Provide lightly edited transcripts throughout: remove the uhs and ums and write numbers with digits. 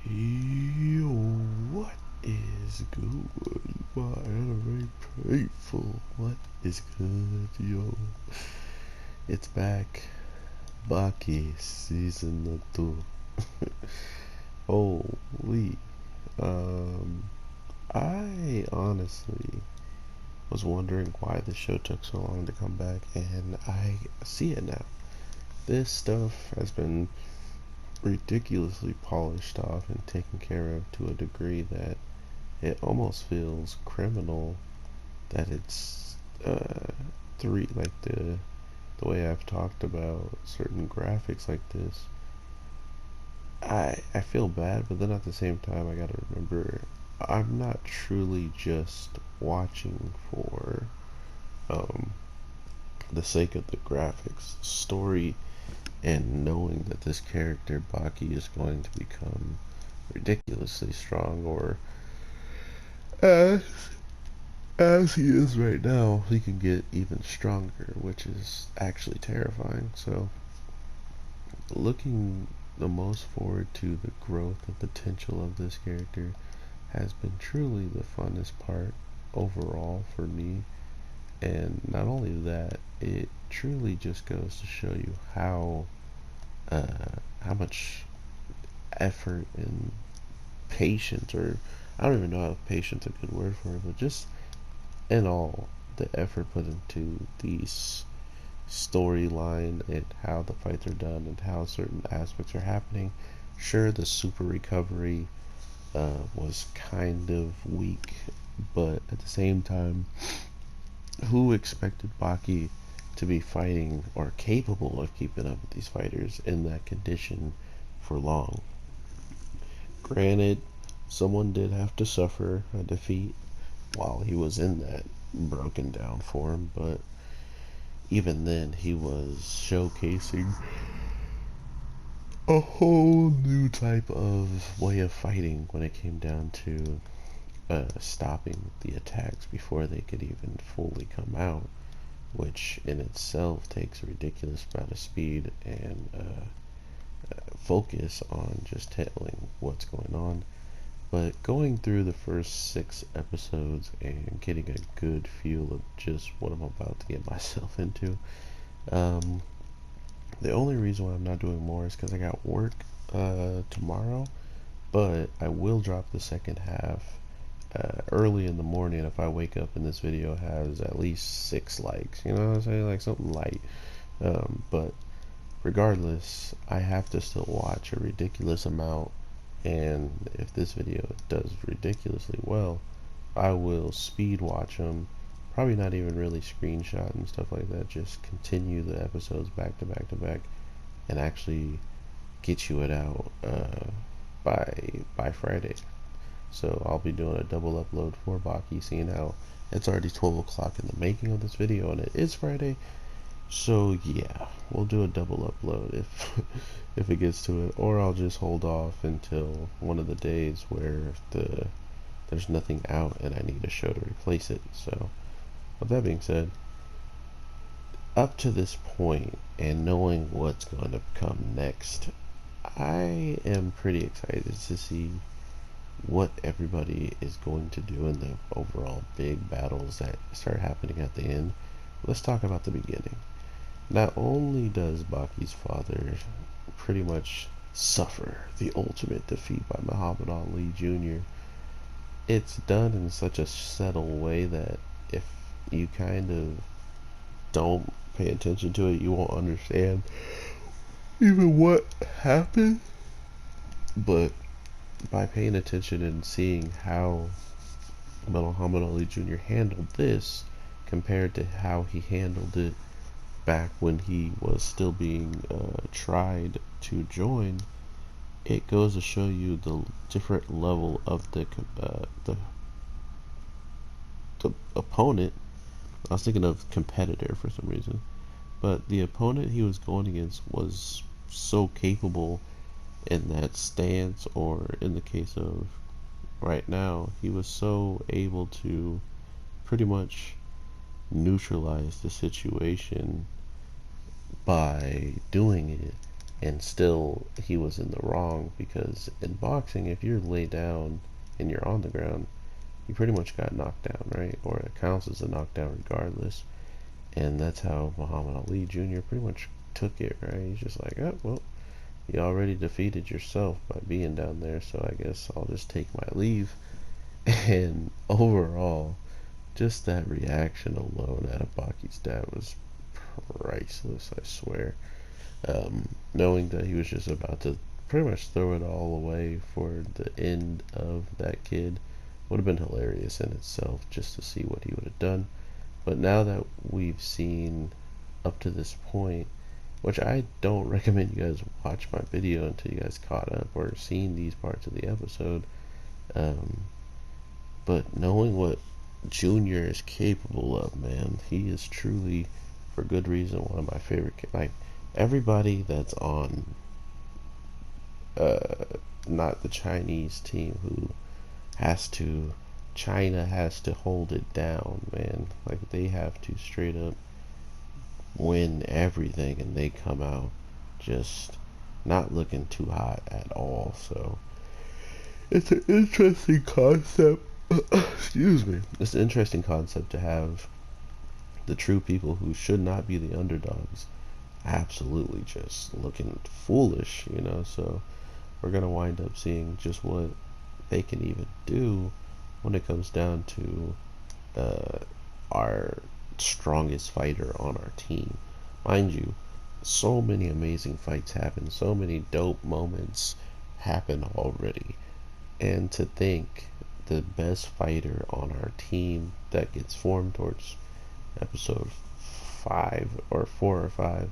Yo, what is good? My anime faithful. What is good, yo? It's back. Baki season 2. Holy. Um, I honestly was wondering why the show took so long to come back, and I see it now. This stuff has been ridiculously polished off and taken care of to a degree that it almost feels criminal that it's three, like the way I've talked about certain graphics like this. I feel bad, but then at the same time I gotta remember I'm not truly just watching for um, the sake of the graphics, story, and knowing that this character Baki is going to become ridiculously strong, or uh, as he is right now, he can get even stronger, which is actually terrifying. So, looking the most forward to the growth and potential of this character has been truly the funnest part overall for me. And not only that, it truly just goes to show you how much effort and patience, or I don't even know if patience is a good word for it, but just in all, the effort put into these storyline and how the fights are done and how certain aspects are happening. Sure, the super recovery was kind of weak, but at the same time, who expected Baki to be fighting or capable of keeping up with these fighters in that condition for long? Granted, someone did have to suffer a defeat while he was in that broken down form, but even then he was showcasing a whole new type of way of fighting when it came down to stopping the attacks before they could even fully come out, which in itself takes a ridiculous amount of speed and focus on just telling what's going on. But going through the first 6 episodes and getting a good feel of just what I'm about to get myself into, um, the only reason why I'm not doing more is because I got work tomorrow, but I will drop the second half early in the morning if I wake up and this video has at least 6 likes. You know what I'm saying? Like something light. But regardless, I have to still watch a ridiculous amount, and if this video does ridiculously well, I will speed watch them. Probably not even really screenshot and stuff like that. Just continue the episodes back to back to back, and actually get you it out by Friday. So I'll be doing a double upload for Baki, seeing how it's already 12 o'clock in the making of this video, and it is Friday. So yeah, we'll do a double upload if if it gets to it, or I'll just hold off until one of the days where there's nothing out and I need a show to replace it. So with that being said, up to this point and knowing what's going to come next, I am pretty excited to see what everybody is going to do in the overall big battles that start happening at the end. Let's talk about the beginning. Not only does Baki's father pretty much suffer the ultimate defeat by Muhammad Ali Jr., it's done in such a subtle way that if you kind of don't pay attention to it, you won't understand even what happened. But by paying attention and seeing how Muhammad Ali Jr. handled this compared to how he handled it back when he was still being tried to join, it goes to show you the different level of the opponent. I was thinking of competitor for some reason, but the opponent he was going against was so capable in that stance, or in the case of right now, he was so able to pretty much neutralize the situation by doing it and still he was in the wrong, because in boxing, if you're laid down and you're on the ground, you pretty much got knocked down, right? Or it counts as a knockdown regardless. And that's how Muhammad Ali Jr. pretty much took it, right? He's just like, oh, well, you already defeated yourself by being down there, so I guess I'll just take my leave. And overall, just that reaction alone out of Baki's dad was priceless, I swear. Knowing that he was just about to pretty much throw it all away for the end of that kid would have been hilarious in itself, just to see what he would have done. But now that we've seen up to this point, which I don't recommend you guys watch my video until you guys caught up or seen these parts of the episode, um, but knowing what Junior is capable of, man, he is truly, for good reason, one of my favorite. Like, everybody that's on, not the Chinese team, who has to, China has to hold it down, man. Like, they have to straight up win everything, and they come out just not looking too hot at all. So it's an interesting concept. Excuse me. It's an interesting concept to have the true people who should not be the underdogs absolutely just looking foolish, you know. So we're gonna wind up seeing just what they can even do when it comes down to our strongest fighter on our team. Mind you, so many amazing fights happen, so many dope moments happen already. And to think the best fighter on our team that gets formed towards episode 5 or 4 or 5,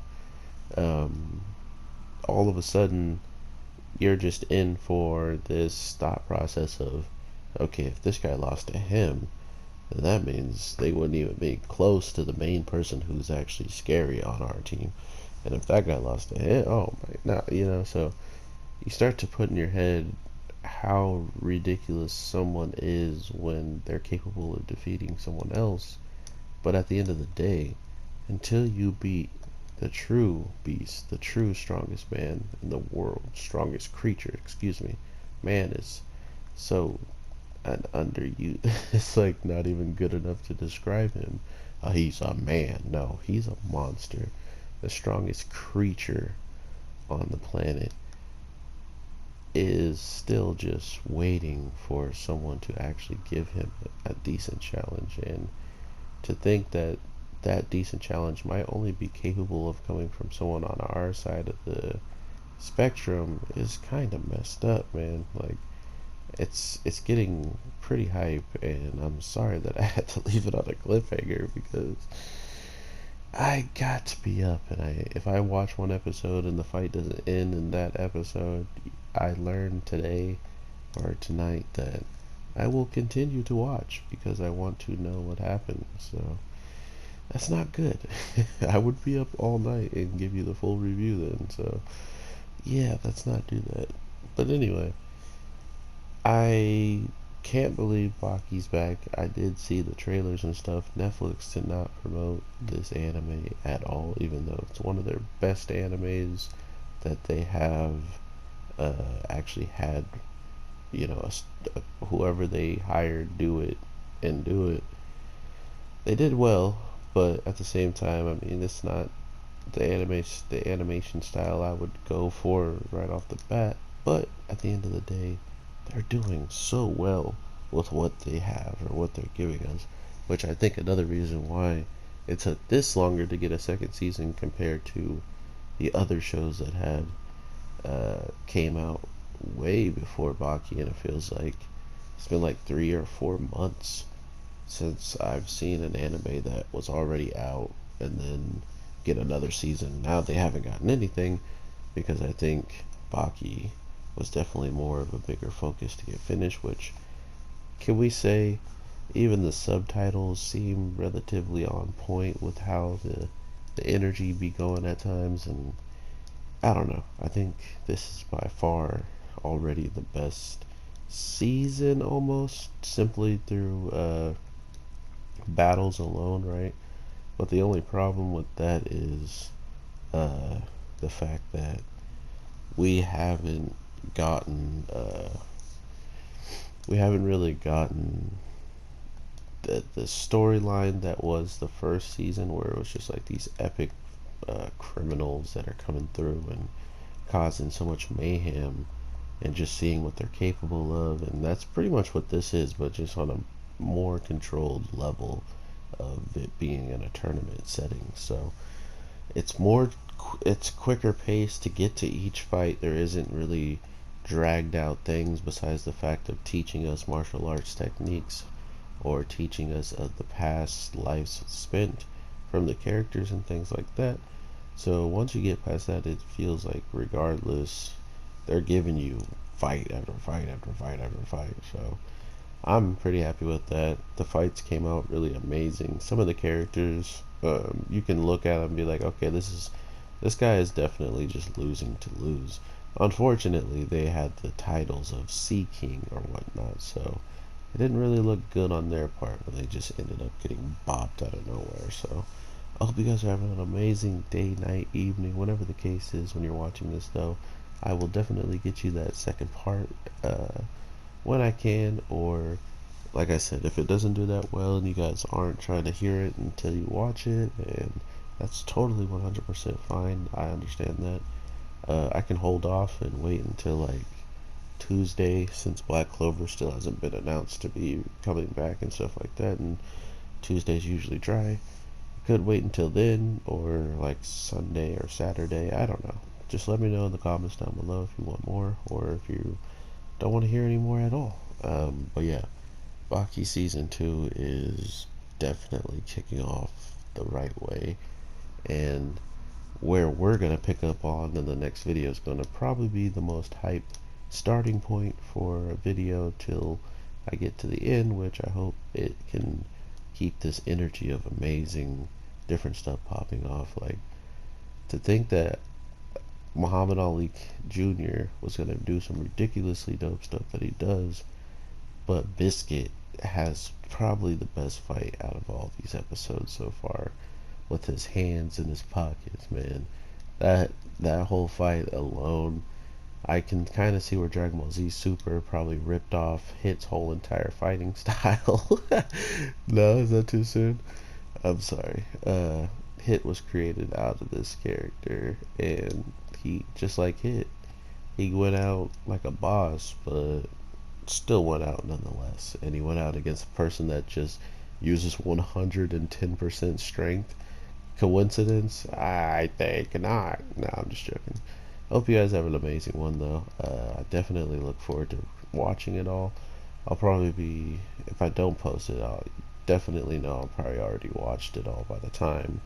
all of a sudden you're just in for this thought process of, okay, if this guy lost to him, then that means they wouldn't even be close to the main person who's actually scary on our team. And if that guy lost to him, oh my, not, you know. So you start to put in your head how ridiculous someone is when they're capable of defeating someone else. But at the end of the day, until you beat the true beast, the true strongest man in the world, strongest creature, excuse me, man is so under you. It's like not even good enough to describe him. He's a man. No, he's a monster. The strongest creature on the planet is still just waiting for someone to actually give him a decent challenge. And to think that that decent challenge might only be capable of coming from someone on our side of the spectrum is kind of messed up, man. Like, it's getting pretty hype, and I'm sorry that I had to leave it on a cliffhanger, because I got to be up, and if I watch one episode and the fight doesn't end in that episode, I learned today or tonight that I will continue to watch because I want to know what happens. So that's not good. I would be up all night and give you the full review then. So yeah, let's not do that. But anyway, I can't believe Baki's back. I did see the trailers and stuff. Netflix did not promote this anime at all, even though it's one of their best animes that they have actually had, you know, whoever they hired do it and do it. They did well, but at the same time, I mean, it's not the animation style I would go for right off the bat. But at the end of the day, they're doing so well with what they have or what they're giving us, which I think another reason why it took this longer to get a second season compared to the other shows that had came out way before Baki. And it feels like it's been like 3 or 4 months since I've seen an anime that was already out and then get another season. Now they haven't gotten anything because I think Baki was definitely more of a bigger focus to get finished, which, can we say, even the subtitles seem relatively on point with how the energy be going at times. And I don't know, I think this is by far already the best season, almost, simply through battles alone, right? But the only problem with that is the fact that we haven't gotten we haven't really gotten the storyline that was the first season, where it was just like these epic criminals that are coming through and causing so much mayhem, and just seeing what they're capable of. And that's pretty much what this is, but just on a more controlled level of it being in a tournament setting. So it's more, it's quicker paced to get to each fight. There isn't really dragged out things besides the fact of teaching us martial arts techniques, or teaching us of the past lives spent from the characters and things like that. So once you get past that, it feels like regardless, they're giving you fight after fight after fight after fight. So I'm pretty happy with that. The fights came out really amazing. Some of the characters, you can look at them and be like, okay, this guy is definitely just losing to lose. Unfortunately, they had the titles of Sea King or whatnot, so it didn't really look good on their part when they just ended up getting bopped out of nowhere. So I hope you guys are having an amazing day, night, evening, whatever the case is when you're watching this, though. I will definitely get you that second part when I can, or like I said, if it doesn't do that well and you guys aren't trying to hear it until you watch it, and that's totally 100% fine. I understand that. I can hold off and wait until like Tuesday, since Black Clover still hasn't been announced to be coming back and stuff like that, and Tuesday's usually dry. Could wait until then, or like Sunday or Saturday. I don't know. Just let me know in the comments down below if you want more, or if you don't want to hear any more at all. But yeah, Baki Season 2 is definitely kicking off the right way, and where we're going to pick up on in the next video is going to probably be the most hype starting point for a video till I get to the end, which I hope it can keep this energy of amazing different stuff popping off. Like, to think that Muhammad Ali Jr. was going to do some ridiculously dope stuff that he does, but Biscuit has probably the best fight out of all these episodes so far, with his hands in his pockets, man. That whole fight alone, I can kind of see where Dragon Ball Z Super probably ripped off Hit's whole entire fighting style. No, is that too soon? I'm sorry. Hit was created out of this character, and he, just like Hit, he went out like a boss, but still went out nonetheless. And he went out against a person that just uses 110% strength. Coincidence? I think not. No, I'm just joking. Hope you guys have an amazing one, though. I definitely look forward to watching it all. I'll probably be, if I don't post it, I'll definitely know I'll probably already watched it all by the time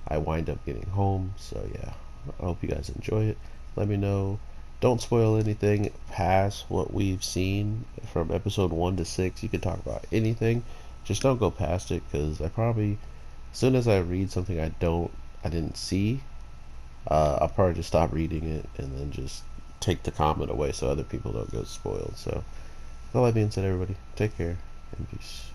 I wind up getting home. So yeah, I hope you guys enjoy it. Let me know. Don't spoil anything past what we've seen from episode 1 to 6. You can talk about anything. Just don't go past it, because I probably, as soon as I read something I didn't see, I'll probably just stop reading it and then just take the comment away so other people don't get spoiled. So, with all that being said, everybody, take care and peace.